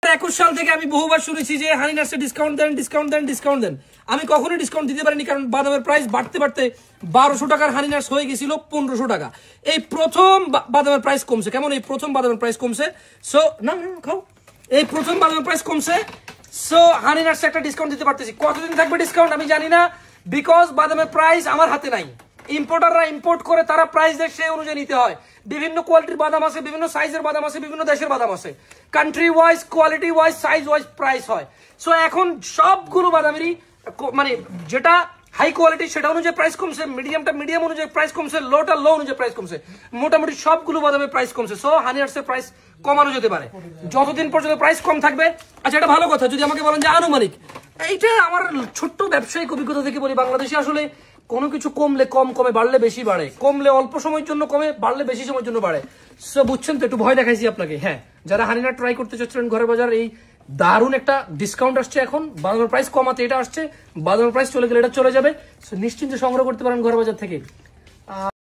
2021 সাল থেকে আমি বহুবার শুনেছি যে হানি নাটসে ডিসকাউন্ট দেন ডিসকাউন্ট দেন ডিসকাউন্ট দেন। আমি কখনোই ডিসকাউন্ট দিতে পারিনি, কারণ বাদামের প্রাইস বাড়তে বাড়তে 1200 টাকার হানি নাটস হয়ে গেছিল 1500 টাকা। এই প্রথম বাদামের প্রাইস কমছে। কেমন? এই প্রথম বাদামের প্রাইস কমছে। সো না খাও, এই প্রথম বাদামের প্রাইস কমছে। সো হানি নাটসে একটা ডিসকাউন্ট দিতে পারতেছি। কতদিন থাকবে ডিসকাউন্ট আমি জানি না, বিকজ বাদামের প্রাইস আমার হাতে নাই। ইম্পোর্টাররা ইম্পোর্ট করে, তারা প্রাইস দেয়, সেই অনুযায়ী নিতে হয়। বিভিন্ন কোয়ালিটির বাদাম আছে, বিভিন্ন সাইজের বাদাম আছে, বিভিন্ন দেশের বাদাম আছে। Country wise, quality wise, size wise price হয়। সো এখন সবগুলো বাদামেরই মানে যেটা হাই কোয়ালিটি সেটা অনুযায়ী প্রাইস কমছে, মিডিয়ামটা মিডিয়াম অনুযায়ী প্রাইস কমছে, লোটা লো অনুযায়ী প্রাইস কমছে। মোটামুটি সবগুলো বাদামের প্রাইস কমছে। সো হানি নাটসের প্রাইস কমানো যেতে পারে যতদিন পর্যন্ত প্রাইস কম থাকবে। আচ্ছা, এটা ভালো কথা। যদি আমাকে বলেন যে আনুমানিক, এইটা আমার ছোট্ট ব্যবসায়িক অভিজ্ঞতা থেকে বলি, বাংলাদেশে আসলে কোনো কিছু কমলে কম কমে, বাড়লে বেশি বাড়ে। কমলে অল্প সময়ের জন্য কমে, বাড়লে বেশি সময়ের জন্য বাড়ে। সো বুঝছেন তো? একটু ভয় দেখাইছি আপনাকে। হ্যাঁ, যারা হানি নাট ট্রাই করতে চাচ্ছিলেন ঘরের বাজার, এই দারুণ একটা ডিসকাউন্ট আসছে এখন। বাদামের প্রাইস কমাতে এটা আসছে, বাদামের প্রাইস চলে গেলে এটা চলে যাবে। নিশ্চিন্তে সংগ্রহ করতে পারেন ঘরের বাজার থেকে।